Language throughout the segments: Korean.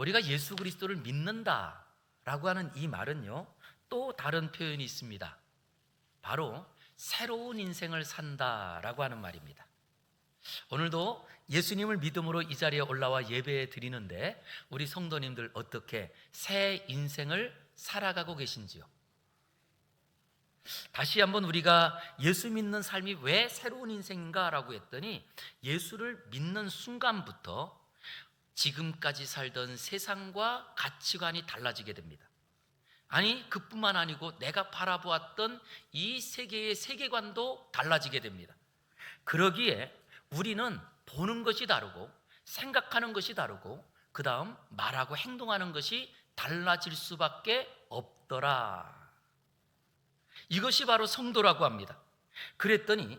우리가 예수 그리스도를 믿는다라고 하는 이 말은요, 또 다른 표현이 있습니다. 바로 새로운 인생을 산다라고 하는 말입니다. 오늘도 예수님을 믿음으로 이 자리에 올라와 예배 드리는데 우리 성도님들 어떻게 새 인생을 살아가고 계신지요? 다시 한번 우리가 예수 믿는 삶이 왜 새로운 인생인가라고 했더니 예수를 믿는 순간부터 지금까지 살던 세상과 가치관이 달라지게 됩니다. 아니, 그뿐만 아니고 내가 바라보았던 이 세계의 세계관도 달라지게 됩니다. 그러기에 우리는 보는 것이 다르고 생각하는 것이 다르고 그 다음 말하고 행동하는 것이 달라질 수밖에 없더라. 이것이 바로 성도라고 합니다. 그랬더니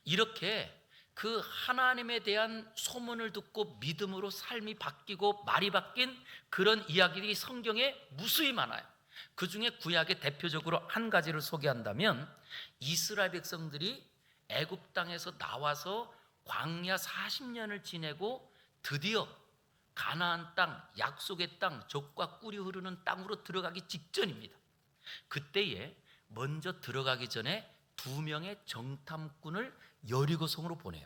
이렇게 그 하나님에 대한 소문을 듣고 믿음으로 삶이 바뀌고 말이 바뀐 그런 이야기들이 성경에 무수히 많아요. 그 중에 구약의 대표적으로 한 가지를 소개한다면 이스라엘 백성들이 애굽 땅에서 나와서 광야 40년을 지내고 드디어 가나안 땅, 약속의 땅, 젖과 꿀이 흐르는 땅으로 들어가기 직전입니다. 그때에 먼저 들어가기 전에 2명의 정탐꾼을 여리고성으로 보내요.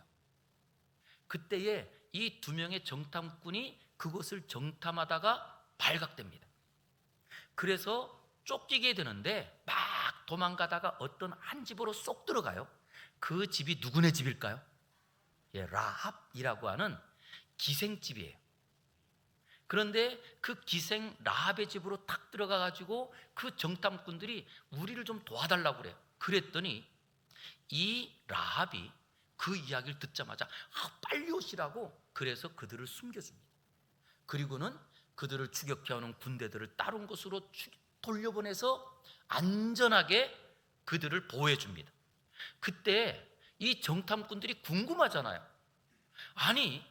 그때에 이 2명의 정탐꾼이 그곳을 정탐하다가 발각됩니다. 그래서 쫓기게 되는데 막 도망가다가 어떤 한 집으로 쏙 들어가요. 그 집이 누구네 집일까요? 라합이라고 하는 기생집이에요. 그런데 그 기생 라합의 집으로 탁 들어가 가지고 그 정탐꾼들이 우리를 좀 도와달라고 그래요. 그랬더니 이 라합이 그 이야기를 듣자마자 빨리 오시라고 그래서 그들을 숨겨줍니다. 그리고는 그들을 추격해오는 군대들을 다른 곳으로 돌려보내서 안전하게 그들을 보호해줍니다. 그때 이 정탐꾼들이 궁금하잖아요. 아니,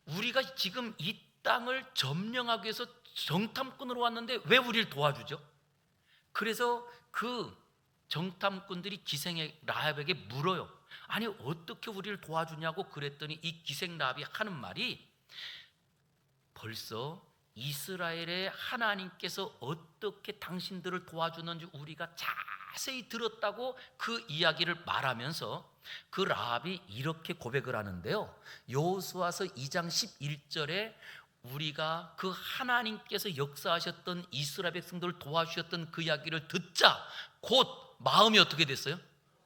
우리가 지금 이 땅을 점령하기 위해서 정탐꾼으로 왔는데 왜 우리를 도와주죠? 그래서 그 정탐꾼들이 기생의 라합에게 물어요. 아니, 어떻게 우리를 도와주냐고. 그랬더니 이 기생 라합이 하는 말이 벌써 이스라엘의 하나님께서 어떻게 당신들을 도와주는지 우리가 자세히 들었다고 그 이야기를 말하면서 그 라합이 이렇게 고백을 하는데요, 여호수아서 2장 11절에 우리가 그 하나님께서 역사하셨던 이스라엘 백성들을 도와주셨던 그 이야기를 듣자 곧 마음이 어떻게 됐어요?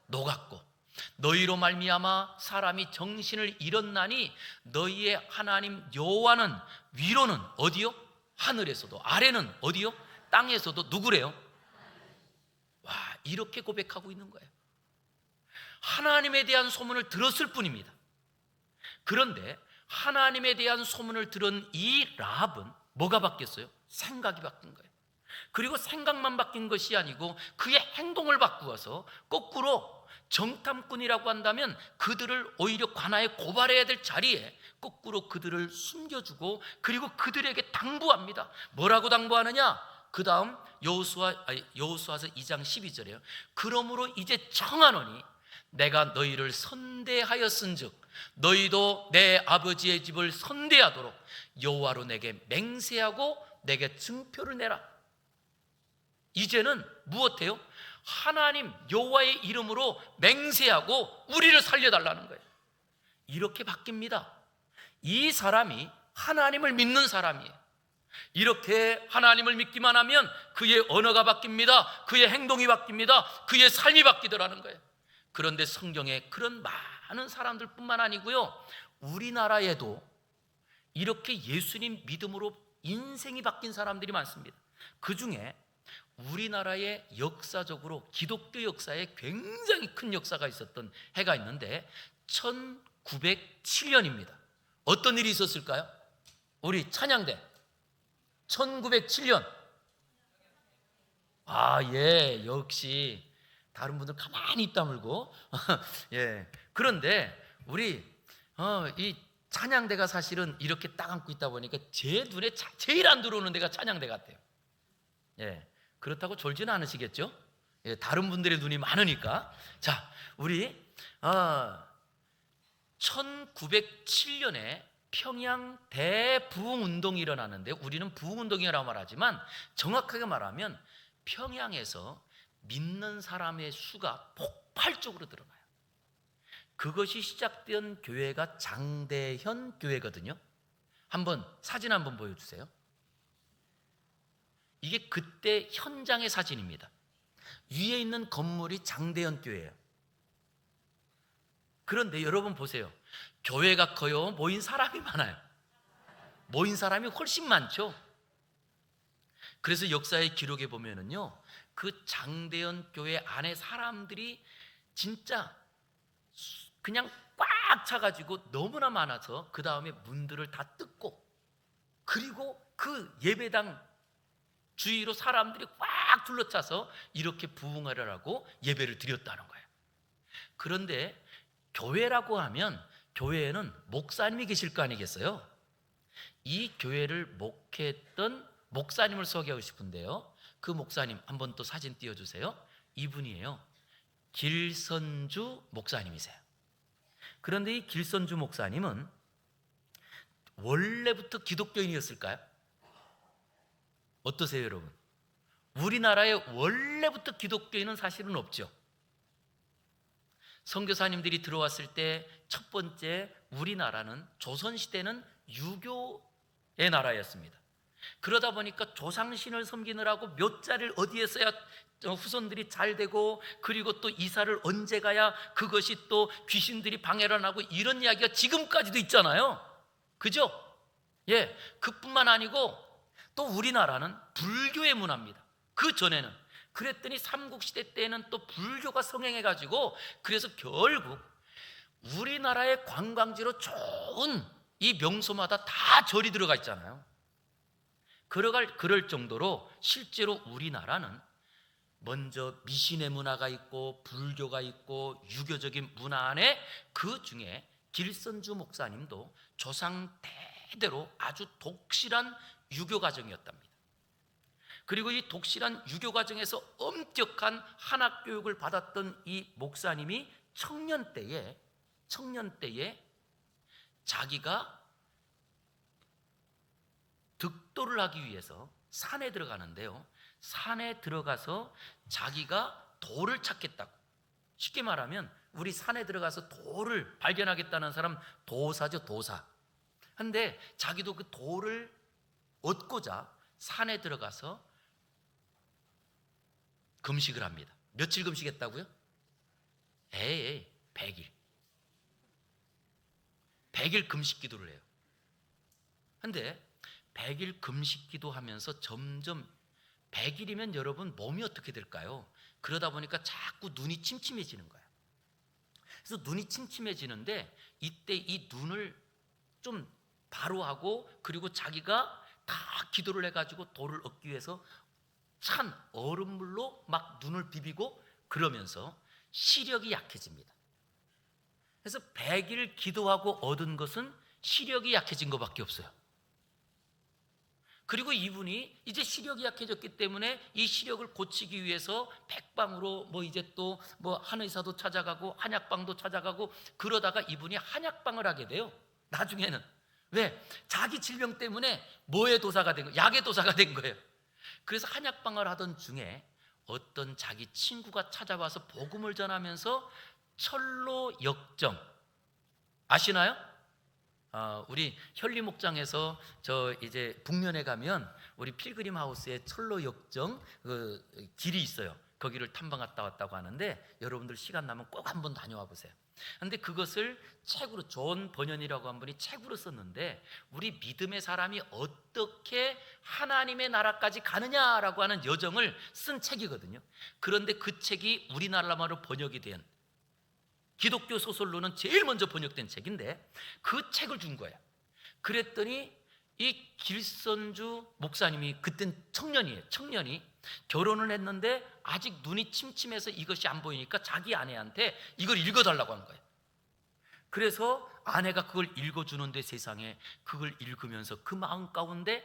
녹았고 너희로 말미암아 사람이 정신을 잃었나니 너희의 하나님 여호와는 위로는 어디요? 하늘에서도, 아래는 어디요? 땅에서도 누구래요? 와, 이렇게 고백하고 있는 거예요. 하나님에 대한 소문을 들었을 뿐입니다. 그런데 하나님에 대한 소문을 들은 이 라합은 뭐가 바뀌었어요? 생각이 바뀐 거예요. 그리고 생각만 바뀐 것이 아니고 그의 행동을 바꾸어서 거꾸로 정탐꾼이라고 한다면 그들을 오히려 관아에 고발해야 될 자리에 거꾸로 그들을 숨겨주고 그리고 그들에게 당부합니다. 뭐라고 당부하느냐? 그 다음 여호수아서 2장 12절에요. 그러므로 이제 청하노니 내가 너희를 선대하였은즉 너희도 내 아버지의 집을 선대하도록 여호와로 내게 맹세하고 내게 증표를 내라. 이제는 무엇해요? 하나님 여호와의 이름으로 맹세하고 우리를 살려달라는 거예요. 이렇게 바뀝니다. 이 사람이 하나님을 믿는 사람이에요. 이렇게 하나님을 믿기만 하면 그의 언어가 바뀝니다. 그의 행동이 바뀝니다. 그의 삶이 바뀌더라는 거예요. 그런데 성경에 그런 많은 사람들뿐만 아니고요, 우리나라에도 이렇게 예수님 믿음으로 인생이 바뀐 사람들이 많습니다. 그 중에 우리나라의 역사적으로 기독교 역사에 굉장히 큰 역사가 있었던 해가 있는데 1907년입니다. 어떤 일이 있었을까요? 우리 찬양대 1907년. 예, 역시 다른 분들 가만히 입 다물고 예. 그런데 우리 이 찬양대가 사실은 이렇게 딱 앉고 있다 보니까 제 눈에 제일 안 들어오는 데가 찬양대 같아요. 예. 그렇다고 졸지는 않으시겠죠? 예, 다른 분들의 눈이 많으니까. 자, 우리 1907년에 평양 대부흥운동이 일어나는데, 우리는 부흥운동이라고 말하지만 정확하게 말하면 평양에서 믿는 사람의 수가 폭발적으로 늘어나요. 그것이 시작된 교회가 장대현 교회거든요. 한번 사진 한번 보여주세요. 이게 그때 현장의 사진입니다. 위에 있는 건물이 장대현 교회예요. 그런데 여러분 보세요. 교회가 커요? 모인 사람이 많아요? 모인 사람이 훨씬 많죠. 그래서 역사의 기록에 보면은요, 그 장대현 교회 안에 사람들이 진짜 그냥 꽉 차가지고 너무나 많아서 그 다음에 문들을 다 뜯고, 그리고 그 예배당 주위로 사람들이 꽉 둘러차서 이렇게 부흥회를 하고 예배를 드렸다는 거예요. 그런데 교회라고 하면 교회에는 목사님이 계실 거 아니겠어요? 이 교회를 목회했던 목사님을 소개하고 싶은데요, 그 목사님 한번 또 사진 띄워주세요. 이분이에요. 길선주 목사님이세요. 그런데 이 길선주 목사님은 원래부터 기독교인이었을까요? 어떠세요, 여러분? 우리나라에 원래부터 기독교인은 사실은 없죠. 선교사님들이 들어왔을 때 첫 번째, 우리나라는 조선시대는 유교의 나라였습니다. 그러다 보니까 조상신을 섬기느라고 묘자를 어디에 써야 후손들이 잘 되고, 그리고 또 이사를 언제 가야 그것이 또 귀신들이 방해를 안 하고, 이런 이야기가 지금까지도 있잖아요. 그죠? 예, 그뿐만 아니고 또 우리나라는 불교의 문화입니다. 그 전에는. 그랬더니 삼국시대 때는 또 불교가 성행해가지고, 그래서 결국 우리나라의 관광지로 좋은 이 명소마다 다 절이 들어가 있잖아요. 그럴 정도로 실제로 우리나라는 먼저 미신의 문화가 있고 불교가 있고 유교적인 문화 안에, 그 중에 길선주 목사님도 조상 대대로 아주 독실한 유교 가정이었답니다. 그리고 이 독실한 유교 가정에서 엄격한 한학 교육을 받았던 이 목사님이 청년 때에 자기가 득도를 하기 위해서 산에 들어가는데요, 산에 들어가서 자기가 돌을 찾겠다고, 쉽게 말하면 우리 산에 들어가서 돌을 발견하겠다는 사람 도사죠, 도사. 근데 자기도 그 돌을 얻고자 산에 들어가서 금식을 합니다. 며칠 금식했다고요? 100일. 100일 금식 기도를 해요. 근데 100일 금식 기도하면서 점점 100일이면 여러분 몸이 어떻게 될까요? 그러다 보니까 자꾸 눈이 침침해지는 거예요. 그래서 눈이 침침해지는데, 이때 이 눈을 좀 바로 하고, 그리고 자기가 다 기도를 해가지고 돌을 얻기 위해서 찬 얼음물로 막 눈을 비비고, 그러면서 시력이 약해집니다. 그래서 100일 기도하고 얻은 것은 시력이 약해진 것밖에 없어요. 그리고 이분이 이제 시력이 약해졌기 때문에 이 시력을 고치기 위해서 백방으로 이제 또 한의사도 찾아가고 한약방도 찾아가고, 그러다가 이분이 한약방을 하게 돼요. 나중에는. 왜? 자기 질병 때문에 뭐의 도사가 된 거예요? 약의 도사가 된 거예요. 그래서 한약방을 하던 중에 어떤 자기 친구가 찾아와서 복음을 전하면서 철로 역정 아시나요? 우리 현리 목장에서 저 이제 북면에 가면 우리 필그림 하우스에 철로 역정 그 길이 있어요. 거기를 탐방 갔다 왔다고 하는데, 여러분들 시간 나면 꼭 한번 다녀와 보세요. 근데 그것을 책으로, 존 번연이라고 한 분이 책으로 썼는데, 우리 믿음의 사람이 어떻게 하나님의 나라까지 가느냐라고 하는 여정을 쓴 책이거든요. 그런데 그 책이 우리나라말로 번역이 된, 기독교 소설로는 제일 먼저 번역된 책인데, 그 책을 준 거예요. 그랬더니 이 길선주 목사님이 그땐 청년이 결혼을 했는데 아직 눈이 침침해서 이것이 안 보이니까 자기 아내한테 이걸 읽어달라고 한 거예요. 그래서 아내가 그걸 읽어주는데, 세상에 그걸 읽으면서 그 마음 가운데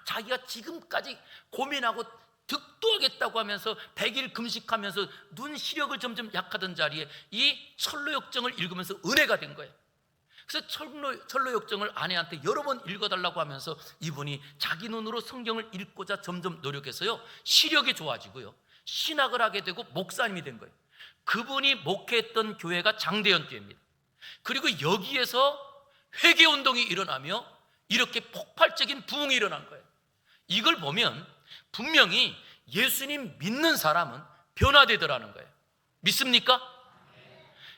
자기가 지금까지 고민하고 득도하겠다고 하면서 100일 금식하면서 눈 시력을 점점 약하던 자리에 이 철로역정을 읽으면서 은혜가 된 거예요. 그래서 철로 역정을 아내한테 여러 번 읽어달라고 하면서 이분이 자기 눈으로 성경을 읽고자 점점 노력해서요, 시력이 좋아지고요, 신학을 하게 되고 목사님이 된 거예요. 그분이 목회했던 교회가 장대현 교회입니다. 그리고 여기에서 회개운동이 일어나며 이렇게 폭발적인 부흥이 일어난 거예요. 이걸 보면 분명히 예수님 믿는 사람은 변화되더라는 거예요. 믿습니까?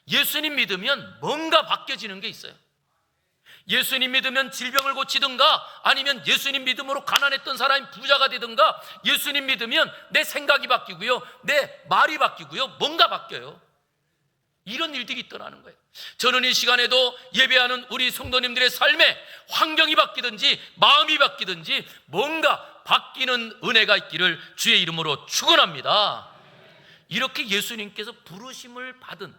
예수님 믿으면 뭔가 바뀌어지는 게 있어요. 예수님 믿으면 질병을 고치든가, 아니면 예수님 믿음으로 가난했던 사람이 부자가 되든가, 예수님 믿으면 내 생각이 바뀌고요, 내 말이 바뀌고요, 뭔가 바뀌어요. 이런 일들이 있더라는 거예요. 저는 이 시간에도 예배하는 우리 성도님들의 삶에 환경이 바뀌든지 마음이 바뀌든지 뭔가 바뀌는 은혜가 있기를 주의 이름으로 축원합니다. 이렇게 예수님께서 부르심을 받은,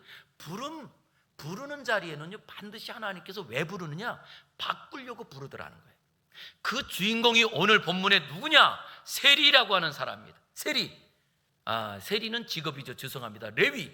부르는 자리에는요, 반드시 하나님께서 왜 부르느냐? 바꾸려고 부르더라는 거예요. 그 주인공이 오늘 본문에 누구냐? 세리라고 하는 사람입니다. 세리는 직업이죠. 죄송합니다. 레위.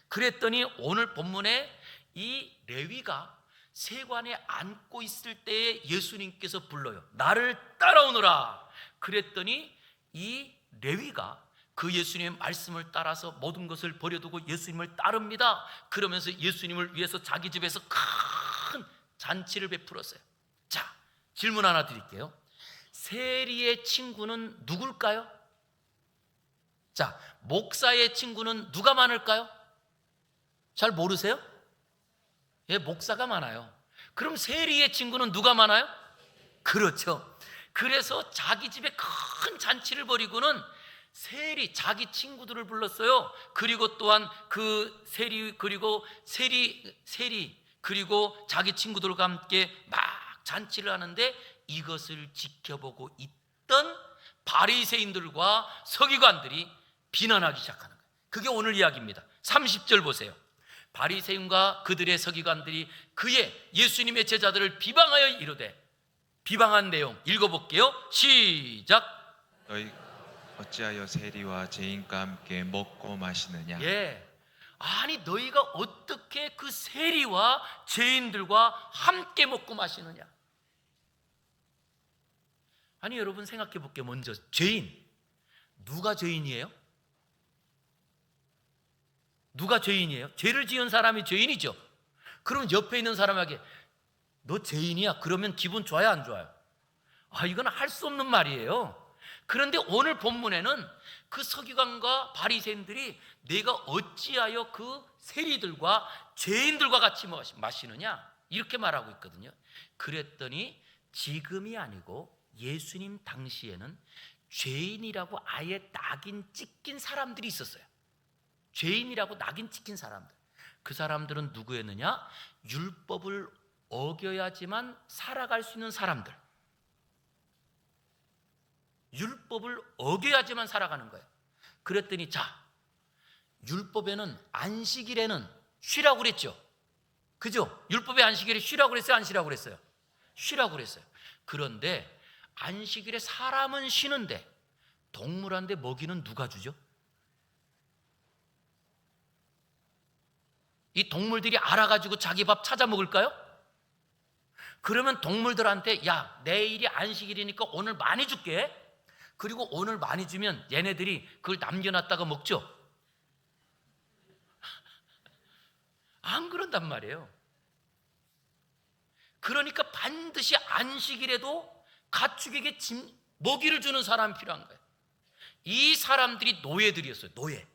그랬더니 오늘 본문에 이 레위가 세관에 앉고 있을 때에 예수님께서 불러요. 나를 따라오너라. 그랬더니 이 레위가 그 예수님의 말씀을 따라서 모든 것을 버려두고 예수님을 따릅니다. 그러면서 예수님을 위해서 자기 집에서 큰 잔치를 베풀었어요. 자, 질문 하나 드릴게요. 세리의 친구는 누굴까요? 자, 목사의 친구는 누가 많을까요? 잘 모르세요? 예, 목사가 많아요. 그럼 세리의 친구는 누가 많아요? 그렇죠. 그래서 자기 집에 큰 잔치를 벌이고는 세리, 자기 친구들을 불렀어요. 그리고 또한 그 세리, 그리고 그리고 자기 친구들과 함께 막 잔치를 하는데, 이것을 지켜보고 있던 바리새인들과 서기관들이 비난하기 시작하는 거예요. 그게 오늘 이야기입니다. 30절 보세요. 바리새인과 그들의 서기관들이 그의 예수님의 제자들을 비방하여 이르되, 비방한 내용 읽어볼게요. 시작. 너희 어찌하여 세리와 죄인과 함께 먹고 마시느냐? 예. 아니, 너희가 어떻게 그 세리와 죄인들과 함께 먹고 마시느냐? 아니, 여러분 생각해 볼게요. 먼저 죄인, 누가 죄인이에요? 누가 죄인이에요? 죄를 지은 사람이 죄인이죠. 그럼 옆에 있는 사람에게 너 죄인이야, 그러면 기분 좋아요, 안 좋아요? 이건 할 수 없는 말이에요. 그런데 오늘 본문에는 그 서기관과 바리새인들이 내가 어찌하여 그 세리들과 죄인들과 같이 마시느냐, 이렇게 말하고 있거든요. 그랬더니 지금이 아니고 예수님 당시에는 죄인이라고 아예 낙인 찍힌 사람들이 있었어요. 죄인이라고 낙인 찍힌 사람들. 그 사람들은 누구였느냐? 율법을 어겨야지만 살아갈 수 있는 사람들. 율법을 어겨야지만 살아가는 거예요. 그랬더니 자, 율법에는 안식일에는 쉬라고 그랬죠. 그죠? 율법의 안식일에 쉬라고 그랬어요, 안 쉬라고 그랬어요? 쉬라고 그랬어요. 그런데 안식일에 사람은 쉬는데 동물한테 먹이는 누가 주죠? 이 동물들이 알아가지고 자기 밥 찾아 먹을까요? 그러면 동물들한테 야, 내일이 안식일이니까 오늘 많이 줄게. 그리고 오늘 많이 주면 얘네들이 그걸 남겨놨다가 먹죠? 안 그런단 말이에요. 그러니까 반드시 안식일에도 가축에게 먹이를 주는 사람이 필요한 거예요. 이 사람들이 노예들이었어요. 노예.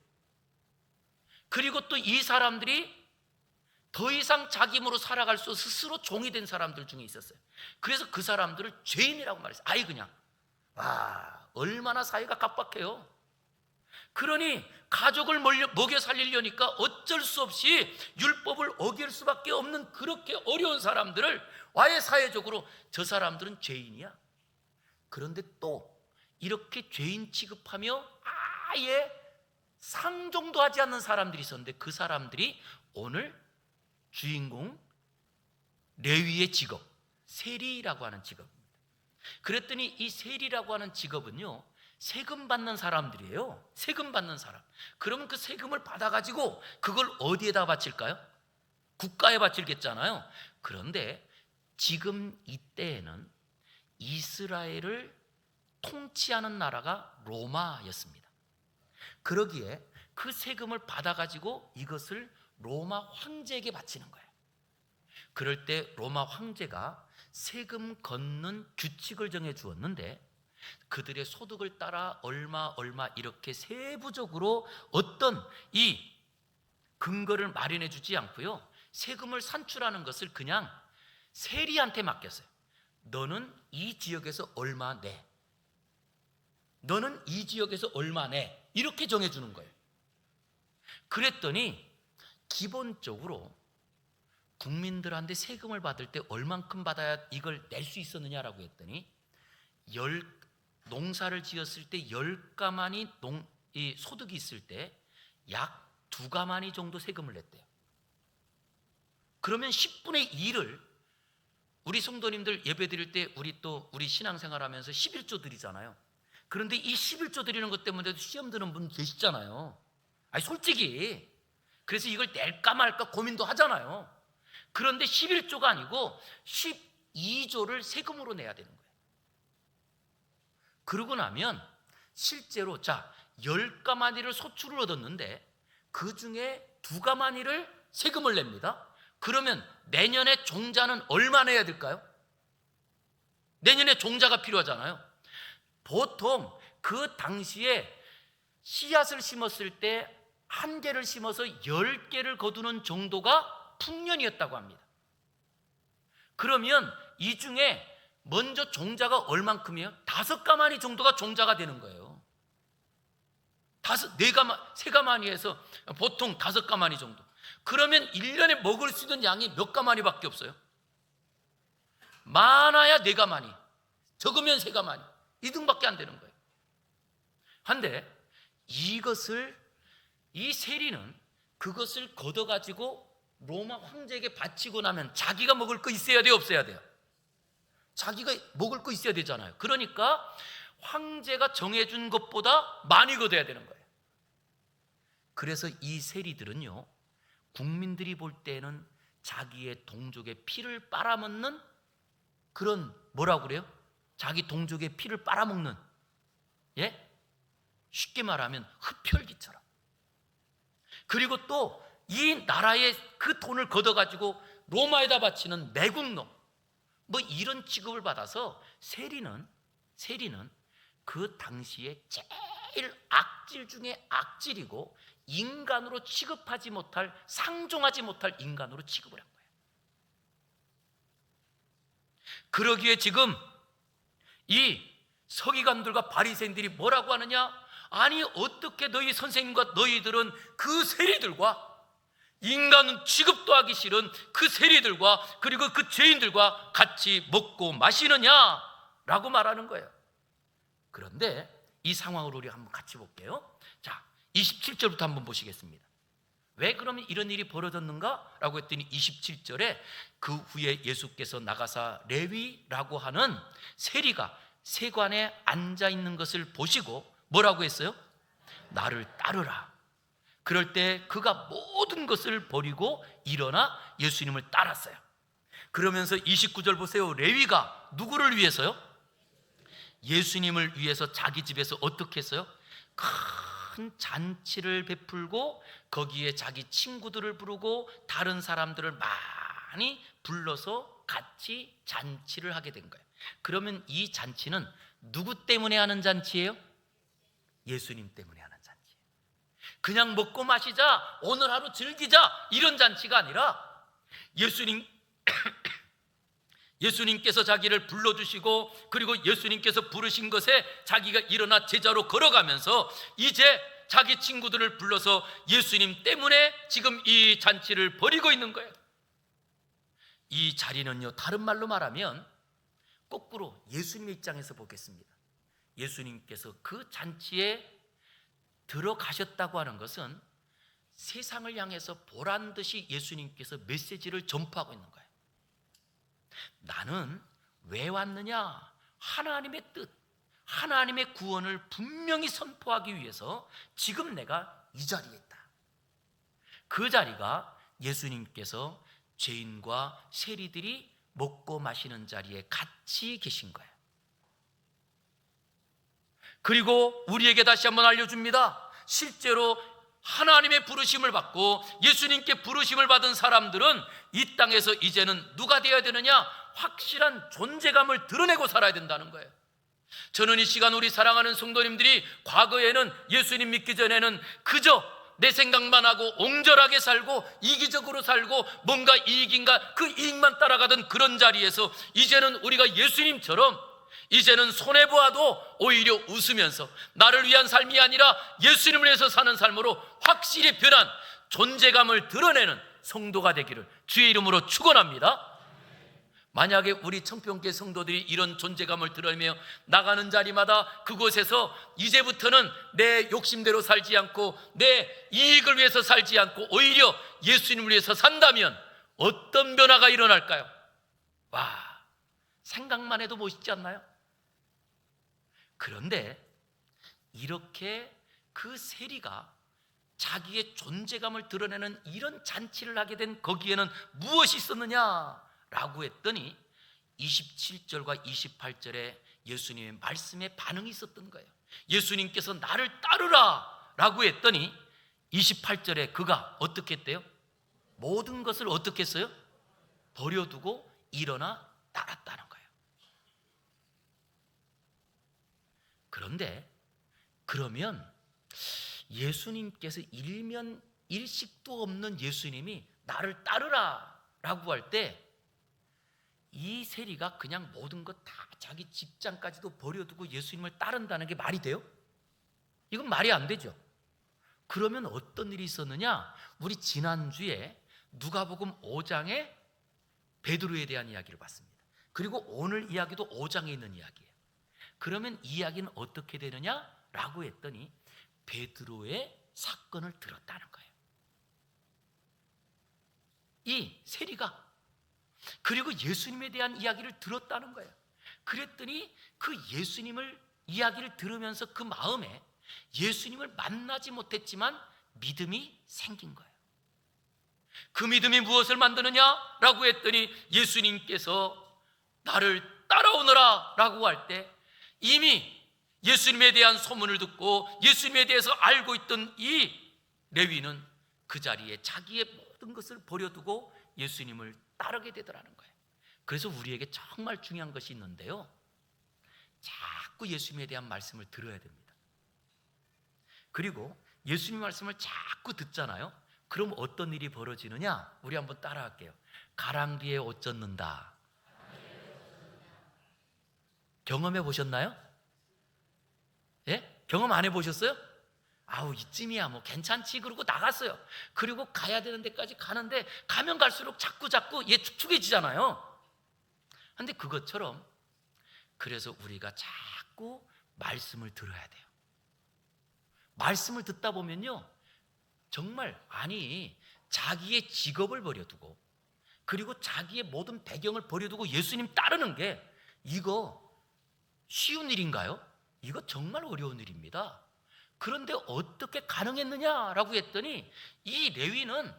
그리고 또 이 사람들이 더 이상 자기 힘으로 살아갈 수 없어 스스로 종이 된 사람들 중에 있었어요. 그래서 그 사람들을 죄인이라고 말했어요. 아이 그냥 얼마나 사회가 각박해요. 그러니 가족을 먹여 살리려니까 어쩔 수 없이 율법을 어길 수밖에 없는 그렇게 어려운 사람들을 아예 사회적으로 저 사람들은 죄인이야. 그런데 또 이렇게 죄인 취급하며 아예 상종도 하지 않는 사람들이 있었는데, 그 사람들이 오늘 주인공 레위의 직업, 세리라고 하는 직업입니다. 그랬더니 이 세리라고 하는 직업은요, 세금 받는 사람들이에요. 세금 받는 사람. 그러면 그 세금을 받아가지고 그걸 어디에다 바칠까요? 국가에 바칠겠잖아요. 그런데 지금 이때에는 이스라엘을 통치하는 나라가 로마였습니다. 그러기에 그 세금을 받아가지고 이것을 로마 황제에게 바치는 거예요. 그럴 때 로마 황제가 세금 걷는 규칙을 정해 주었는데, 그들의 소득을 따라 얼마 이렇게 세부적으로 어떤 이 근거를 마련해 주지 않고요, 세금을 산출하는 것을 그냥 세리한테 맡겼어요. 너는 이 지역에서 얼마 내, 너는 이 지역에서 얼마 내, 이렇게 정해주는 거예요. 그랬더니 기본적으로 국민들한테 세금을 받을 때 얼만큼 받아야 이걸 낼 수 있었느냐라고 했더니, 농사를 지었을 때 10가마니 이 소득이 있을 때 약 2가마니 정도 세금을 냈대요. 그러면 10분의 1을 우리 성도님들 예배 드릴 때 우리 신앙생활하면서 11조 드리잖아요. 그런데 이 11조 드리는 것 때문에도 시험 드는 분 계시잖아요. 아니 솔직히 그래서 이걸 낼까 말까 고민도 하잖아요. 그런데 11조가 아니고 12조를 세금으로 내야 되는 거예요. 그러고 나면 실제로 10가마니를 소출을 얻었는데 그 중에 2가마니를 세금을 냅니다. 그러면 내년에 종자는 얼마 내야 될까요? 내년에 종자가 필요하잖아요. 보통 그 당시에 씨앗을 심었을 때 1개를 심어서 10개를 거두는 정도가 풍년이었다고 합니다. 그러면 이 중에 먼저 종자가 얼만큼이에요? 5가마니 정도가 종자가 되는 거예요. 3가마니에서 보통 5가마니 정도. 그러면 1년에 먹을 수 있는 양이 몇 가마니밖에 없어요? 많아야 4가마니, 적으면 3가마니, 이 등밖에 안 되는 거예요. 한데 이 세리는 그것을 걷어가지고 로마 황제에게 바치고 나면 자기가 먹을 거 있어야 돼요, 없어야 돼요? 자기가 먹을 거 있어야 되잖아요. 그러니까 황제가 정해준 것보다 많이 걷어야 되는 거예요. 그래서 이 세리들은요, 국민들이 볼 때는 자기의 동족의 피를 빨아먹는 그런, 뭐라고 그래요? 자기 동족의 피를 빨아먹는, 쉽게 말하면 흡혈귀처럼. 그리고 또 이 나라의 그 돈을 걷어가지고 로마에다 바치는 매국노, 이런 취급을 받아서 세리는 그 당시에 제일 악질 중에 악질이고 인간으로 취급하지 못할, 상종하지 못할 인간으로 취급을 한 거예요. 그러기에 지금 이 서기관들과 바리새인들이 뭐라고 하느냐? 아니 어떻게 너희 선생님과 너희들은 그 세리들과, 인간은 취급도 하기 싫은 그 세리들과 그리고 그 죄인들과 같이 먹고 마시느냐? 라고 말하는 거예요. 그런데 이 상황을 우리 한번 같이 볼게요. 27절부터 한번 보시겠습니다. 왜 그러면 이런 일이 벌어졌는가? 라고 했더니 27절에 그 후에 예수께서 나가사 레위라고 하는 세리가 세관에 앉아 있는 것을 보시고 뭐라고 했어요? 나를 따르라. 그럴 때 그가 모든 것을 버리고 일어나 예수님을 따랐어요. 그러면서 29절 보세요. 레위가 누구를 위해서요? 예수님을 위해서 자기 집에서 어떻게 했어요? 큰 잔치를 베풀고 거기에 자기 친구들을 부르고 다른 사람들을 많이 불러서 같이 잔치를 하게 된 거예요. 그러면 이 잔치는 누구 때문에 하는 잔치예요? 예수님 때문에 하는 잔치예요. 그냥 먹고 마시자, 오늘 하루 즐기자, 이런 잔치가 아니라 예수님께서 자기를 불러주시고 그리고 예수님께서 부르신 것에 자기가 일어나 제자로 걸어가면서 이제 자기 친구들을 불러서 예수님 때문에 지금 이 잔치를 벌이고 있는 거예요. 이 자리는요, 다른 말로 말하면 거꾸로 예수님의 입장에서 보겠습니다. 예수님께서 그 잔치에 들어가셨다고 하는 것은 세상을 향해서 보란듯이 예수님께서 메시지를 전파하고 있는 거예요. 나는 왜 왔느냐? 하나님의 뜻, 하나님의 구원을 분명히 선포하기 위해서 지금 내가 이 자리에 있다. 그 자리가 예수님께서 죄인과 세리들이 먹고 마시는 자리에 같이 계신 거예요. 그리고 우리에게 다시 한번 알려줍니다. 실제로 하나님의 부르심을 받고 예수님께 부르심을 받은 사람들은 이 땅에서 이제는 누가 되어야 되느냐? 확실한 존재감을 드러내고 살아야 된다는 거예요. 저는 이 시간 우리 사랑하는 성도님들이 과거에는 예수님 믿기 전에는 그저 내 생각만 하고 옹졸하게 살고 이기적으로 살고 뭔가 이익인가 그 이익만 따라가던 그런 자리에서 이제는 우리가 예수님처럼 이제는 손해보아도 오히려 웃으면서 나를 위한 삶이 아니라 예수님을 위해서 사는 삶으로 확실히 변한 존재감을 드러내는 성도가 되기를 주의 이름으로 축원합니다. 만약에 우리 청평교회 성도들이 이런 존재감을 드러내며 나가는 자리마다 그곳에서 이제부터는 내 욕심대로 살지 않고 내 이익을 위해서 살지 않고 오히려 예수님을 위해서 산다면 어떤 변화가 일어날까요? 와, 생각만 해도 멋있지 않나요? 그런데 이렇게 그 세리가 자기의 존재감을 드러내는 이런 잔치를 하게 된 거기에는 무엇이 있었느냐라고 했더니 27절과 28절에 예수님의 말씀에 반응이 있었던 거예요. 예수님께서 나를 따르라 라고 했더니 28절에 그가 어떻게 했대요? 모든 것을 어떻게 했어요? 버려두고 일어나 따랐다는 거예요. 그런데 그러면 예수님께서 일면 일식도 없는 예수님이 나를 따르라 라고 할 때 이 세리가 그냥 모든 것 다 자기 직장까지도 버려두고 예수님을 따른다는 게 말이 돼요? 이건 말이 안 되죠. 그러면 어떤 일이 있었느냐? 우리 지난주에 누가복음 5장에 베드로에 대한 이야기를 봤습니다. 그리고 오늘 이야기도 5장에 있는 이야기예요. 그러면 이 이야기는 어떻게 되느냐라고 했더니 베드로의 사건을 들었다는 거예요. 이 세리가 그리고 예수님에 대한 이야기를 들었다는 거예요. 그랬더니 그 예수님을 이야기를 들으면서 그 마음에 예수님을 만나지 못했지만 믿음이 생긴 거예요. 그 믿음이 무엇을 만드느냐라고 했더니 예수님께서 나를 따라오너라 라고 할 때 이미 예수님에 대한 소문을 듣고 예수님에 대해서 알고 있던 이 레위는 그 자리에 자기의 모든 것을 버려두고 예수님을 따르게 되더라는 거예요. 그래서 우리에게 정말 중요한 것이 있는데요, 자꾸 예수님에 대한 말씀을 들어야 됩니다. 그리고 예수님 말씀을 자꾸 듣잖아요. 그럼 어떤 일이 벌어지느냐? 우리 한번 따라할게요. 가랑비에 옷 젖는다. 경험해 보셨나요? 예? 경험 안 해보셨어요? 아우 이쯤이야 뭐 괜찮지 그러고 나갔어요. 그리고 가야 되는 데까지 가는데 가면 갈수록 자꾸 얘 축축해지잖아요. 근데 그것처럼 그래서 우리가 자꾸 말씀을 들어야 돼요. 말씀을 듣다 보면요 정말 자기의 직업을 버려두고 그리고 자기의 모든 배경을 버려두고 예수님 따르는 게 이거 쉬운 일인가요? 이거 정말 어려운 일입니다. 그런데 어떻게 가능했느냐라고 했더니 이 레위는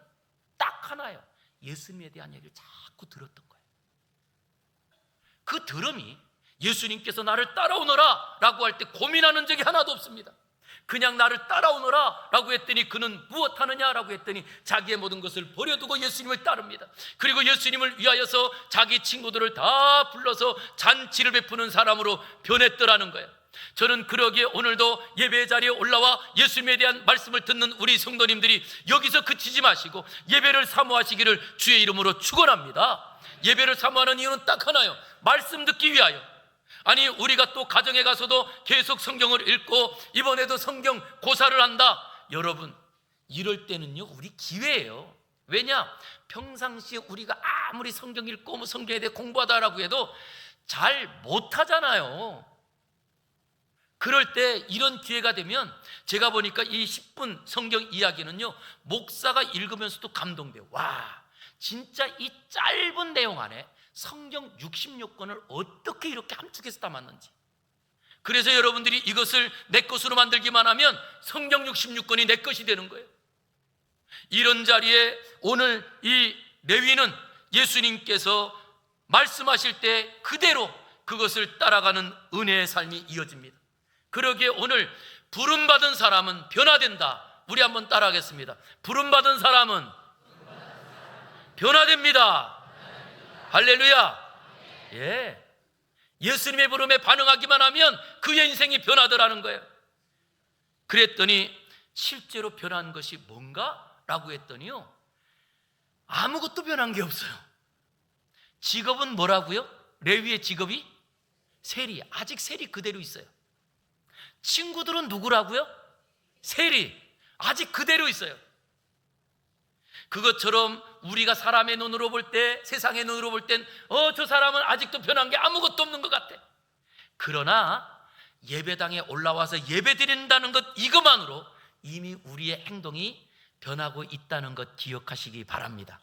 딱 하나예요. 예수님에 대한 얘기를 자꾸 들었던 거예요. 그 들음이 예수님께서 나를 따라오너라 라고 할 때 고민하는 적이 하나도 없습니다. 그냥 나를 따라오너라 라고 했더니 그는 무엇 하느냐라고 했더니 자기의 모든 것을 버려두고 예수님을 따릅니다. 그리고 예수님을 위하여서 자기 친구들을 다 불러서 잔치를 베푸는 사람으로 변했더라는 거예요. 저는 그러기에 오늘도 예배 자리에 올라와 예수님에 대한 말씀을 듣는 우리 성도님들이 여기서 그치지 마시고 예배를 사모하시기를 주의 이름으로 축원합니다. 예배를 사모하는 이유는 딱 하나요. 말씀 듣기 위하여. 아니 우리가 또 가정에 가서도 계속 성경을 읽고 이번에도 성경 고사를 한다. 여러분 이럴 때는요 우리 기회예요. 왜냐? 평상시에 우리가 아무리 성경 읽고 뭐 성경에 대해 공부하다라고 해도 잘 못하잖아요. 그럴 때 이런 기회가 되면 제가 보니까 이 10분 성경 이야기는요 목사가 읽으면서도 감동돼요. 와 진짜 이 짧은 내용 안에 성경 66권을 어떻게 이렇게 함축해서 담았는지. 그래서 여러분들이 이것을 내 것으로 만들기만 하면 성경 66권이 내 것이 되는 거예요. 이런 자리에 오늘 이 레위는 예수님께서 말씀하실 때 그대로 그것을 따라가는 은혜의 삶이 이어집니다. 그러기에 오늘 부름받은 사람은 변화된다. 우리 한번 따라하겠습니다. 부름받은 사람은 변화됩니다. 할렐루야. 예. 예수님의 부름에 반응하기만 하면 그의 인생이 변하더라는 거예요. 그랬더니 실제로 변한 것이 뭔가? 라고 했더니요, 아무것도 변한 게 없어요. 직업은 뭐라고요? 레위의 직업이 세리. 아직 세리 그대로 있어요. 친구들은 누구라고요? 세리. 아직 그대로 있어요. 그것처럼 우리가 사람의 눈으로 볼 때, 세상의 눈으로 볼 땐 저 사람은 아직도 변한 게 아무것도 없는 것 같아. 그러나 예배당에 올라와서 예배드린다는 것 이것만으로 이미 우리의 행동이 변하고 있다는 것 기억하시기 바랍니다.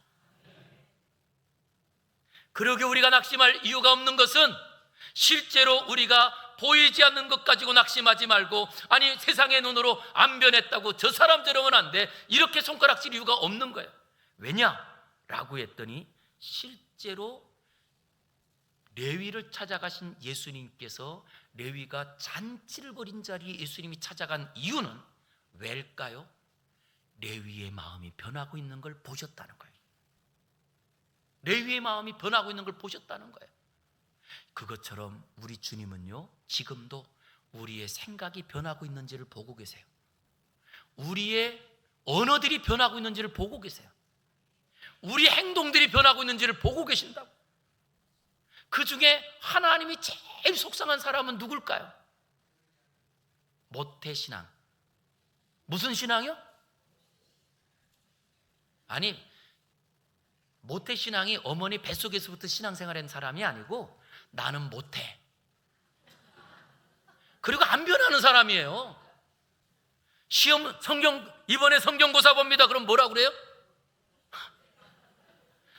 그러게 우리가 낙심할 이유가 없는 것은 실제로 우리가 보이지 않는 것 가지고 낙심하지 말고, 아니 세상의 눈으로 안 변했다고 저 사람처럼은 안 돼, 이렇게 손가락질 이유가 없는 거예요. 왜냐라고 했더니 실제로 레위를 찾아가신 예수님께서 레위가 잔치를 벌인 자리에 예수님이 찾아간 이유는 왜일까요? 레위의 마음이 변하고 있는 걸 보셨다는 거예요. 레위의 마음이 변하고 있는 걸 보셨다는 거예요. 그것처럼 우리 주님은요, 지금도 우리의 생각이 변하고 있는지를 보고 계세요. 우리의 언어들이 변하고 있는지를 보고 계세요. 우리 행동들이 변하고 있는지를 보고 계신다고. 그 중에 하나님이 제일 속상한 사람은 누굴까요? 모태신앙. 무슨 신앙이요? 아니, 모태신앙이 어머니 뱃속에서부터 신앙생활한 사람이 아니고 나는 못해, 그리고 안 변하는 사람이에요. 시험 이번에 성경고사 봅니다. 그럼 뭐라고 그래요?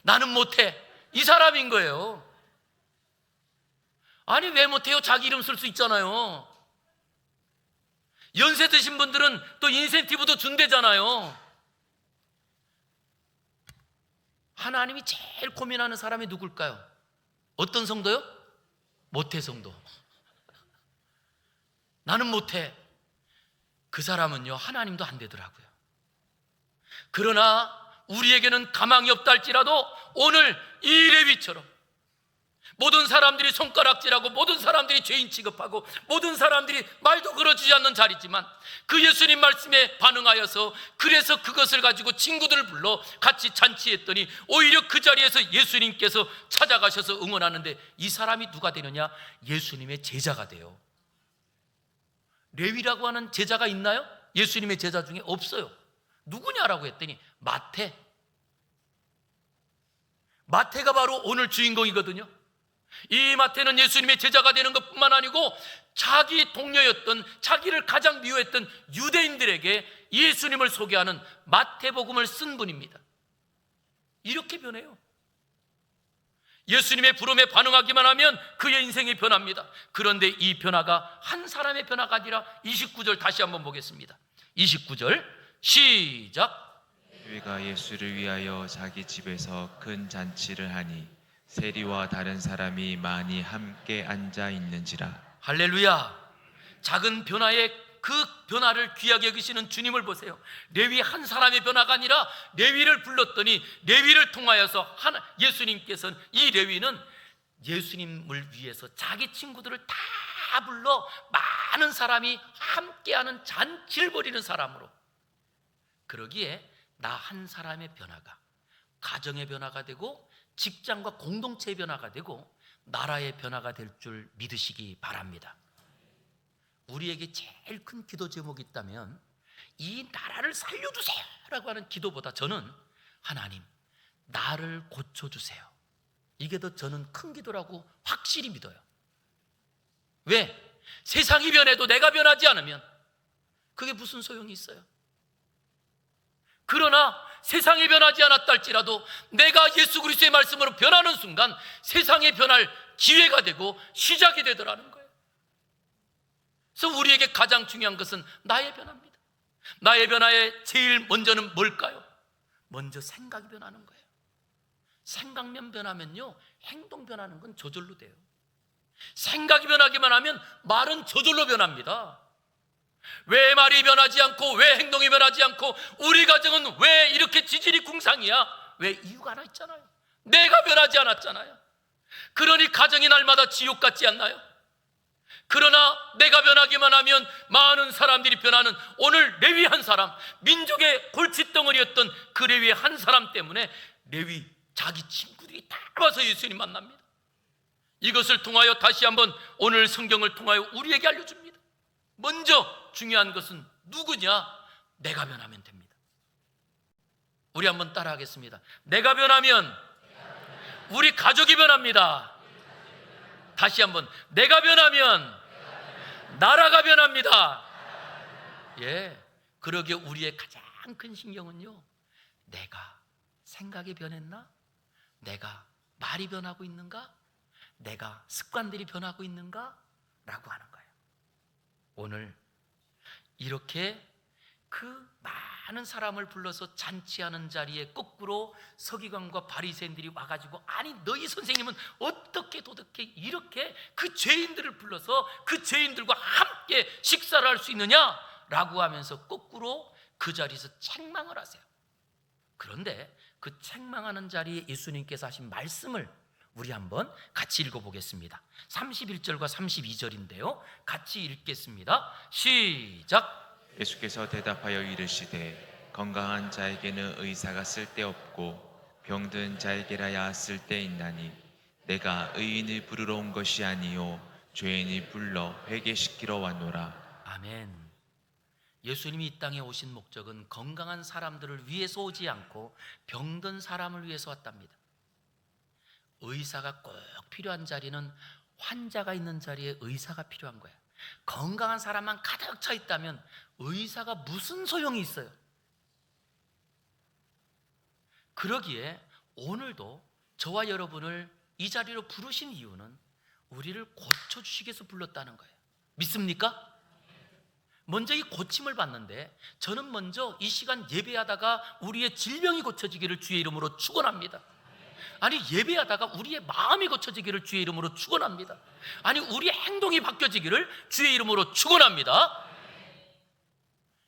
나는 못해. 이 사람인 거예요. 아니 왜 못해요? 자기 이름 쓸 수 있잖아요. 연세 드신 분들은 또 인센티브도 준대잖아요. 하나님이 제일 고민하는 사람이 누굴까요? 어떤 성도요? 모태 성도. 나는 못해. 그 사람은요, 하나님도 안 되더라고요. 그러나 우리에게는 가망이 없다 할지라도 오늘 이 레위처럼 모든 사람들이 손가락질하고 모든 사람들이 죄인 취급하고 모든 사람들이 말도 걸어주지 않는 자리지만 그 예수님 말씀에 반응하여서, 그래서 그것을 가지고 친구들을 불러 같이 잔치했더니 오히려 그 자리에서 예수님께서 찾아가셔서 응원하는데, 이 사람이 누가 되느냐? 예수님의 제자가 돼요. 레위라고 하는 제자가 있나요? 예수님의 제자 중에 없어요. 누구냐라고 했더니 마태가 바로 오늘 주인공이거든요. 이 마태는 예수님의 제자가 되는 것뿐만 아니고 자기 동료였던, 자기를 가장 미워했던 유대인들에게 예수님을 소개하는 마태복음을 쓴 분입니다. 이렇게 변해요. 예수님의 부름에 반응하기만 하면 그의 인생이 변합니다. 그런데 이 변화가 한 사람의 변화가 아니라 29절 다시 한번 보겠습니다. 29절 시작. 레위가 예수를 위하여 자기 집에서 큰 잔치를 하니 세리와 다른 사람이 많이 함께 앉아 있는지라. 할렐루야. 작은 변화에 그 변화를 귀하게 여기시는 주님을 보세요. 레위 한 사람의 변화가 아니라 레위를 불렀더니 레위를 통하여서 예수님께서는, 이 레위는 예수님을 위해서 자기 친구들을 다 불러 많은 사람이 함께하는 잔치를 벌이는 사람으로. 그러기에 나 한 사람의 변화가 가정의 변화가 되고 직장과 공동체의 변화가 되고 나라의 변화가 될 줄 믿으시기 바랍니다. 우리에게 제일 큰 기도 제목이 있다면 이 나라를 살려주세요 라고 하는 기도보다 저는 하나님 나를 고쳐주세요, 이게 더 저는 큰 기도라고 확실히 믿어요. 왜? 세상이 변해도 내가 변하지 않으면 그게 무슨 소용이 있어요? 그러나 세상이 변하지 않았다 할지라도 내가 예수 그리스도의 말씀으로 변하는 순간 세상이 변할 기회가 되고 시작이 되더라는 거예요. 그래서 우리에게 가장 중요한 것은 나의 변화입니다. 나의 변화의 제일 먼저는 뭘까요? 먼저 생각이 변하는 거예요. 생각만 변하면요, 행동 변하는 건 저절로 돼요. 생각이 변하기만 하면 말은 저절로 변합니다. 왜 말이 변하지 않고 왜 행동이 변하지 않고 우리 가정은 왜 이렇게 지질이 궁상이야? 왜? 이유가 하나 있잖아요. 내가 변하지 않았잖아요. 그러니 가정이 날마다 지옥 같지 않나요? 그러나 내가 변하기만 하면 많은 사람들이 변하는 오늘 레위 한 사람, 민족의 골칫덩어리였던 그 레위 한 사람 때문에 레위 자기 친구들이 다 와서 예수님 만납니다. 이것을 통하여 다시 한번 오늘 성경을 통하여 우리에게 알려줍니다. 먼저 중요한 것은 누구냐? 내가 변하면 됩니다. 우리 한번 따라 하겠습니다. 내가 변하면 우리 가족이 변합니다. 다시 한번, 내가 변하면 나라가 변합니다. 예, 그러기에 우리의 가장 큰 신경은요, 내가 생각이 변했나? 내가 말이 변하고 있는가? 내가 습관들이 변하고 있는가? 라고 하는 거예요. 오늘 이렇게 그 많은 사람을 불러서 잔치하는 자리에 거꾸로 서기관과 바리새인들이 와가지고, 아니 너희 선생님은 어떻게 도덕해 이렇게 그 죄인들을 불러서 그 죄인들과 함께 식사를 할 수 있느냐? 라고 하면서 거꾸로 그 자리에서 책망을 하세요. 그런데 그 책망하는 자리에 예수님께서 하신 말씀을 우리 한번 같이 읽어보겠습니다. 31절과 32절인데요 같이 읽겠습니다. 시작. 예수께서 대답하여 이르시되 건강한 자에게는 의사가 쓸데없고 병든 자에게라야 쓸데있나니 내가 의인을 부르러 온 것이 아니요 죄인을 불러 회개시키러 왔노라. 아멘. 예수님이 이 땅에 오신 목적은 건강한 사람들을 위해서 오지 않고 병든 사람을 위해서 왔답니다. 의사가 꼭 필요한 자리는 환자가 있는 자리에 의사가 필요한 거예요. 건강한 사람만 가득 차 있다면 의사가 무슨 소용이 있어요? 그러기에 오늘도 저와 여러분을 이 자리로 부르신 이유는 우리를 고쳐주시기 위해서 불렀다는 거예요. 믿습니까? 먼저 이 고침을 받는데 저는 먼저 이 시간 예배하다가 우리의 질병이 고쳐지기를 주의 이름으로 축원합니다. 아니 예배하다가 우리의 마음이 고쳐지기를 주의 이름으로 축원합니다. 아니 우리의 행동이 바뀌어지기를 주의 이름으로 축원합니다.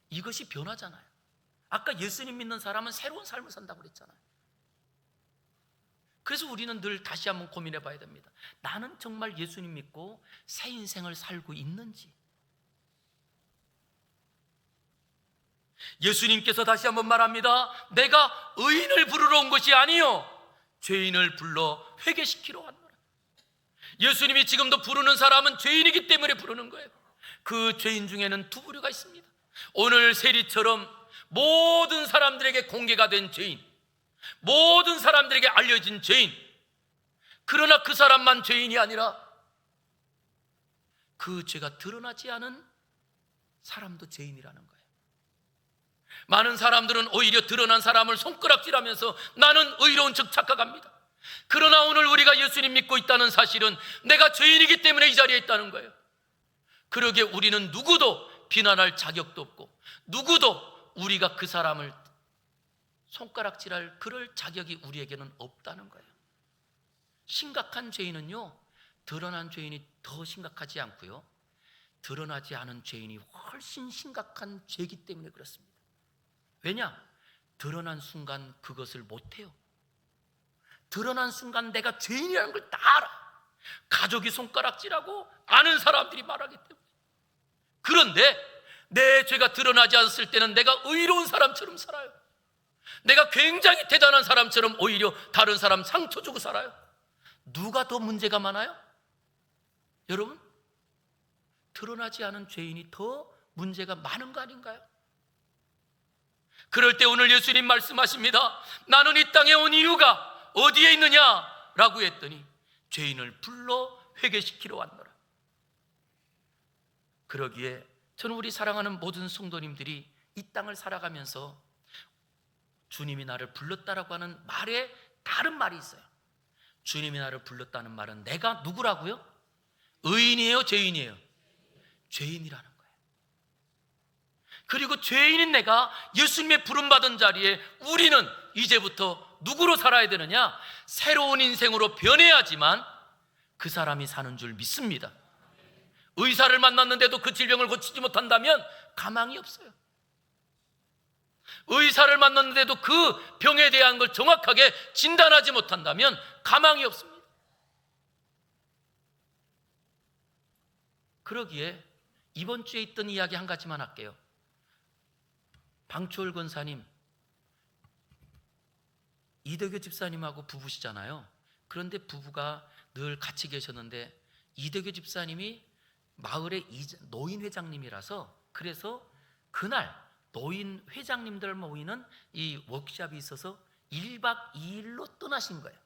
이것이 변화잖아요. 아까 예수님 믿는 사람은 새로운 삶을 산다고 그랬잖아요. 그래서 우리는 늘 다시 한번 고민해 봐야 됩니다. 나는 정말 예수님 믿고 새 인생을 살고 있는지. 예수님께서 다시 한번 말합니다. 내가 의인을 부르러 온 것이 아니요 죄인을 불러 회개시키러 왔노라. 예수님이 지금도 부르는 사람은 죄인이기 때문에 부르는 거예요. 그 죄인 중에는 두 부류가 있습니다. 오늘 세리처럼 모든 사람들에게 공개가 된 죄인, 모든 사람들에게 알려진 죄인. 그러나 그 사람만 죄인이 아니라 그 죄가 드러나지 않은 사람도 죄인이라는 거예요. 많은 사람들은 오히려 드러난 사람을 손가락질하면서 나는 의로운 척 착각합니다. 그러나 오늘 우리가 예수님 믿고 있다는 사실은 내가 죄인이기 때문에 이 자리에 있다는 거예요. 그러기에 우리는 누구도 비난할 자격도 없고 누구도 우리가 그 사람을 손가락질할 그럴 자격이 우리에게는 없다는 거예요. 심각한 죄인은요, 드러난 죄인이 더 심각하지 않고요, 드러나지 않은 죄인이 훨씬 심각한 죄이기 때문에 그렇습니다. 왜냐? 드러난 순간 그것을 못해요. 드러난 순간 내가 죄인이라는 걸 다 알아. 가족이 손가락질하고 아는 사람들이 말하기 때문에. 그런데 내 죄가 드러나지 않았을 때는 내가 의로운 사람처럼 살아요. 내가 굉장히 대단한 사람처럼 오히려 다른 사람 상처 주고 살아요. 누가 더 문제가 많아요? 여러분, 드러나지 않은 죄인이 더 문제가 많은 거 아닌가요? 그럴 때 오늘 예수님 말씀하십니다. 나는 이 땅에 온 이유가 어디에 있느냐라고 했더니 죄인을 불러 회개시키러 왔노라. 그러기에 저는 우리 사랑하는 모든 성도님들이 이 땅을 살아가면서 주님이 나를 불렀다라고 하는 말에 다른 말이 있어요. 주님이 나를 불렀다는 말은 내가 누구라고요? 의인이에요? 죄인이에요? 죄인이라는 거예요. 그리고 죄인인 내가 예수님의 부름받은 자리에 우리는 이제부터 누구로 살아야 되느냐? 새로운 인생으로 변해야지만 그 사람이 사는 줄 믿습니다. 의사를 만났는데도 그 질병을 고치지 못한다면 가망이 없어요. 의사를 만났는데도 그 병에 대한 걸 정확하게 진단하지 못한다면 가망이 없습니다. 그러기에 이번 주에 있던 이야기 한 가지만 할게요. 방초월 권사님, 이대교 집사님하고 부부시잖아요. 그런데 부부가 늘 같이 계셨는데 이대교 집사님이 마을의 노인 회장님이라서, 그래서 그날 노인 회장님들 모이는 이 워크숍이 있어서 1박 2일로 떠나신 거예요.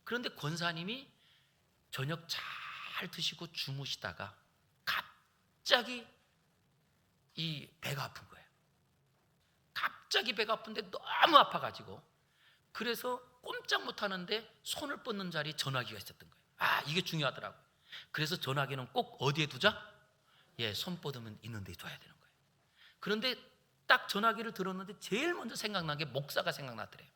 그런데 권사님이 저녁 잘 드시고 주무시다가 갑자기 이 배가 아픈 거예요. 갑자기 배가 아픈데 너무 아파가지고, 그래서 꼼짝 못하는데 손을 뻗는 자리에 전화기가 있었던 거예요. 아, 이게 중요하더라고. 그래서 전화기는 꼭 어디에 두자? 손 뻗으면 있는 데 둬야 되는 거예요. 그런데 딱 전화기를 들었는데 제일 먼저 생각난 게 목사가 생각나더래요.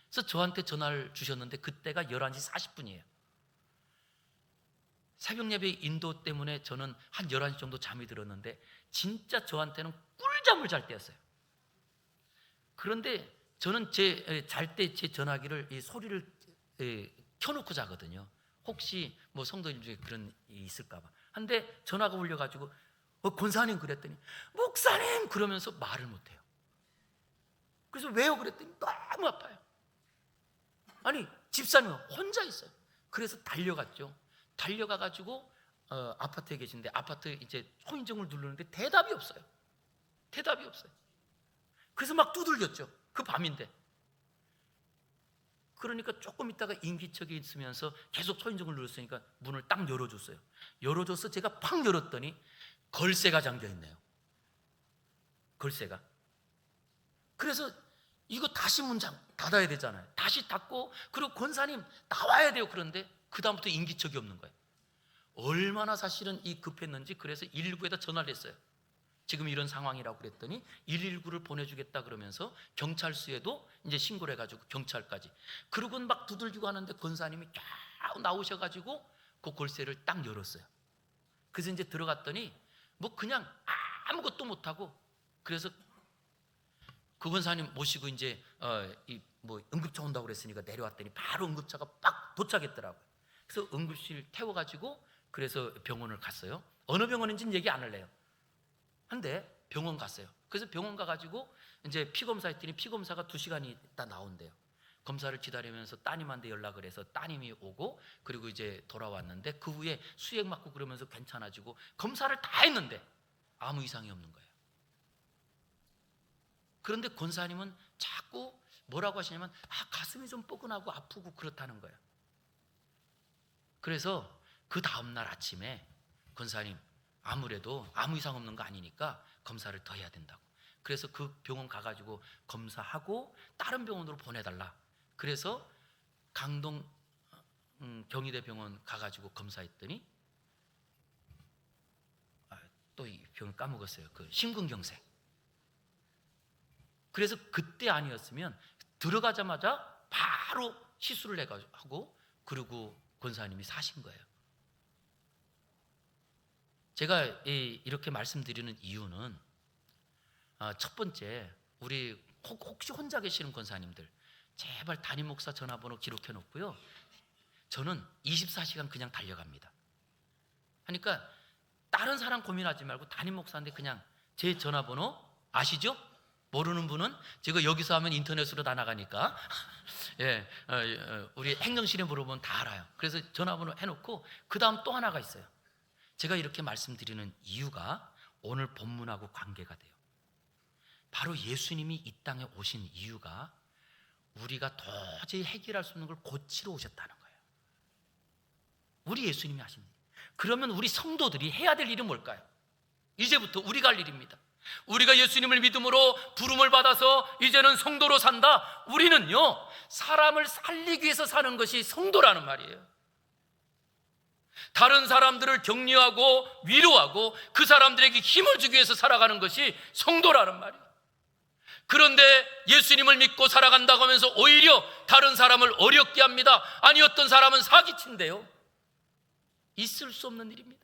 그래서 저한테 전화를 주셨는데 그때가 11시 40분이에요. 새벽 예배 인도 때문에 저는 한 11시 정도 잠이 들었는데 진짜 저한테는 꿀잠을 잘 때였어요. 그런데 저는 잘 때 제 전화기를 이 소리를 켜놓고 자거든요. 혹시 뭐 성도님 중에 그런 일이 있을까 봐. 근데 전화가 울려가지고 권사님 그랬더니 목사님 그러면서 말을 못해요. 그래서 왜요? 그랬더니 너무 아파요. 아니 집사님은 혼자 있어요. 그래서 달려갔죠. 달려가가지고 아파트에 계신데 아파트 이제 초인종을 누르는데 대답이 없어요. 대답이 없어요. 그래서 막 두들겼죠. 그 밤인데. 그러니까 조금 있다가 인기척이 있으면서 계속 초인종을 눌렀으니까 문을 딱 열어줬어요. 열어줘서 제가 팍 열었더니 걸쇠가 잠겨있네요. 걸쇠가. 그래서 이거 다시 문 닫아야 되잖아요. 다시 닫고, 그리고 권사님 나와야 돼요. 그런데 그 다음부터 인기척이 없는 거예요. 얼마나 사실은 급했는지, 그래서 119에다 전화를 했어요. 지금 이런 상황이라고 그랬더니 119를 보내주겠다 그러면서 경찰서에도 이제 신고를 해가지고 경찰까지. 그러고 막 두들기고 하는데 권사님이 쫙 나오셔가지고 그 골쇠를 딱 열었어요. 그래서 이제 들어갔더니 뭐 그냥 아무것도 못하고, 그래서 그 권사님 모시고 이제 뭐 응급차 온다고 그랬으니까 내려왔더니 바로 응급차가 빡 도착했더라고요. 그래서 응급실 태워가지고 그래서 병원을 갔어요. 어느 병원인지는 얘기 안 할래요. 근데 병원 갔어요. 그래서 병원 가가지고 이제 피검사 했더니 피검사가 2시간이 있다 나온대요. 검사를 기다리면서 따님한테 연락을 해서 따님이 오고, 그리고 이제 돌아왔는데 그 후에 수액 맞고 그러면서 괜찮아지고 검사를 다 했는데 아무 이상이 없는 거예요. 그런데 권사님은 자꾸 뭐라고 하시냐면 가슴이 좀 뻐근하고 아프고 그렇다는 거예요. 그래서 그 다음날 아침에 권사님 아무래도 아무 이상 없는 거 아니니까 검사를 더 해야 된다고. 그래서 그 병원 가가지고 검사하고 다른 병원으로 보내달라. 그래서 강동 경희대 병원 가가지고 검사했더니 또 이 병을 까먹었어요. 그 심근경색. 그래서 그때 아니었으면 들어가자마자 바로 시술을 해가지고 그리고 권사님이 사신 거예요. 제가 이렇게 말씀드리는 이유는 첫 번째, 우리 혹시 혼자 계시는 권사님들 제발 담임 목사 전화번호 기록해 놓고요. 저는 24시간 그냥 달려갑니다. 그러니까 다른 사람 고민하지 말고 담임 목사한테 그냥 제 전화번호 아시죠? 모르는 분은 제가 여기서 하면 인터넷으로 다 나가니까 우리 행정실에 물어보면 다 알아요. 그래서 전화번호 해놓고 그 다음 또 하나가 있어요. 제가 이렇게 말씀드리는 이유가 오늘 본문하고 관계가 돼요. 바로 예수님이 이 땅에 오신 이유가 우리가 도저히 해결할 수 없는 걸 고치러 오셨다는 거예요. 우리 예수님이 하신 일. 그러면 우리 성도들이 해야 될 일은 뭘까요? 이제부터 우리가 할 일입니다. 우리가 예수님을 믿음으로 부름을 받아서 이제는 성도로 산다. 우리는요, 사람을 살리기 위해서 사는 것이 성도라는 말이에요. 다른 사람들을 격려하고 위로하고 그 사람들에게 힘을 주기 위해서 살아가는 것이 성도라는 말이에요. 그런데 예수님을 믿고 살아간다고 하면서 오히려 다른 사람을 어렵게 합니다. 아니, 어떤 사람은 사기친대요. 있을 수 없는 일입니다.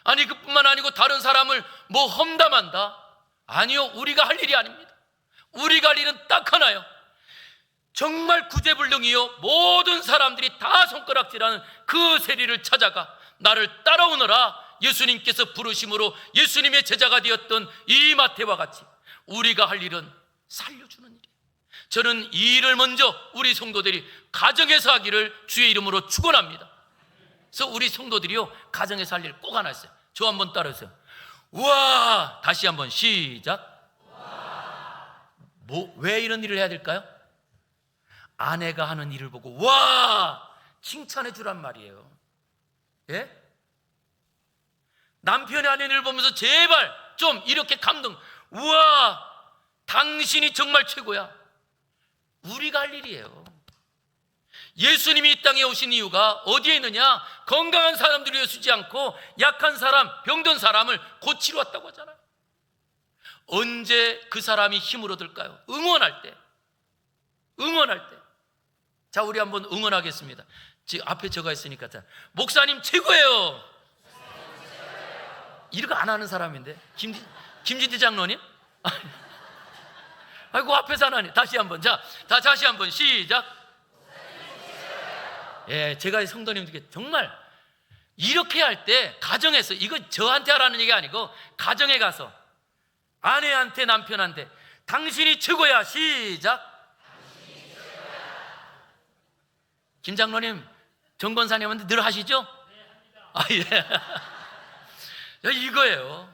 아니, 그뿐만 아니고 다른 사람을 뭐 험담한다. 아니요, 우리가 할 일이 아닙니다. 우리가 할 일은 딱 하나요. 정말 구제불능이요, 모든 사람들이 다 손가락질하는 그 세리를 찾아가 나를 따라오너라 예수님께서 부르심으로 예수님의 제자가 되었던 이 마태와 같이 우리가 할 일은 살려주는 일이에요. 저는 이 일을 먼저 우리 성도들이 가정에서 하기를 주의 이름으로 축원합니다. 그래서 우리 성도들이요, 가정에서 할 일 꼭 하나 있어요. 저 한번 따라하세요. 우와! 다시 한번 시작. 왜 이런 일을 해야 될까요? 아내가 하는 일을 보고 와! 칭찬해 주란 말이에요. 예? 남편이 하는 일을 보면서 제발 좀 이렇게 감동. 우와! 당신이 정말 최고야. 우리가 할 일이에요. 예수님이 이 땅에 오신 이유가 어디에 있느냐? 건강한 사람들을 위해 쓰지 않고 약한 사람, 병든 사람을 고치러 왔다고 하잖아요. 언제 그 사람이 힘을 얻을까요? 응원할 때. 응원할 때. 자, 우리 한번 응원하겠습니다. 지금 앞에 저가 있으니까. 자, 목사님 최고예요. 이런 거 안 하는 사람인데. 김진태 장로님? 아이고, 앞에서 하나님. 다시 한번. 자, 다시 한번 시작. 예, 제가 이 성도님들께 정말 이렇게 할 때 가정에서, 이거 저한테 하라는 얘기 아니고 가정에 가서 아내한테, 남편한테 당신이 최고야. 시작. 김 장로님, 정권사님한테 늘 하시죠? 아, 예. 이거예요.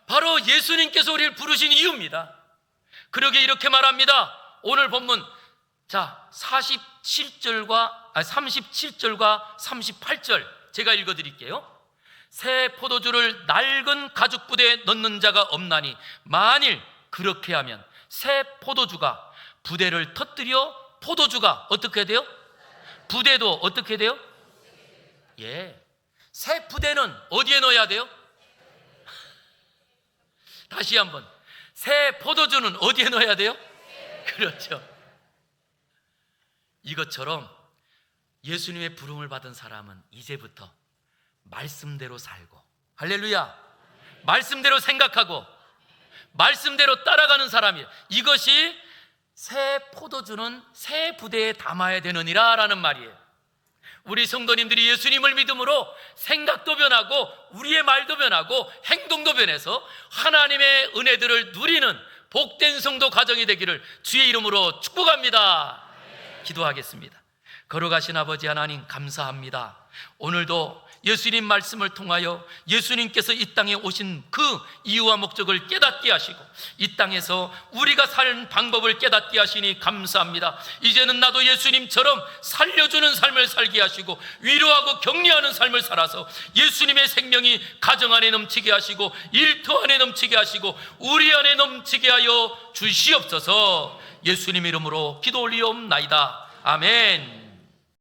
바로 예수님께서 우리를 부르신 이유입니다. 그러게 이렇게 말합니다. 오늘 본문, 자, 37절과 38절 제가 읽어드릴게요. 새 포도주를 낡은 가죽 부대에 넣는 자가 없나니 만일 그렇게 하면 새 포도주가 부대를 터뜨려 포도주가 어떻게 돼요? 부대도 어떻게 돼요? 예, 새 부대는 어디에 넣어야 돼요? 다시 한번, 새 포도주는 어디에 넣어야 돼요? 그렇죠. 이것처럼 예수님의 부름을 받은 사람은 이제부터 말씀대로 살고, 할렐루야, 말씀대로 생각하고 말씀대로 따라가는 사람이에요. 이것이 새 포도주는 새 부대에 담아야 되느니라 라는 말이에요. 우리 성도님들이 예수님을 믿음으로 생각도 변하고 우리의 말도 변하고 행동도 변해서 하나님의 은혜들을 누리는 복된 성도 가정이 되기를 주의 이름으로 축복합니다. 기도하겠습니다. 걸어가신 아버지 하나님, 감사합니다. 오늘도 예수님 말씀을 통하여 예수님께서 이 땅에 오신 그 이유와 목적을 깨닫게 하시고 이 땅에서 우리가 사는 방법을 깨닫게 하시니 감사합니다. 이제는 나도 예수님처럼 살려주는 삶을 살게 하시고 위로하고 격려하는 삶을 살아서 예수님의 생명이 가정 안에 넘치게 하시고 일터 안에 넘치게 하시고 우리 안에 넘치게 하여 주시옵소서. 예수님 이름으로 기도 올리옵나이다. 아멘.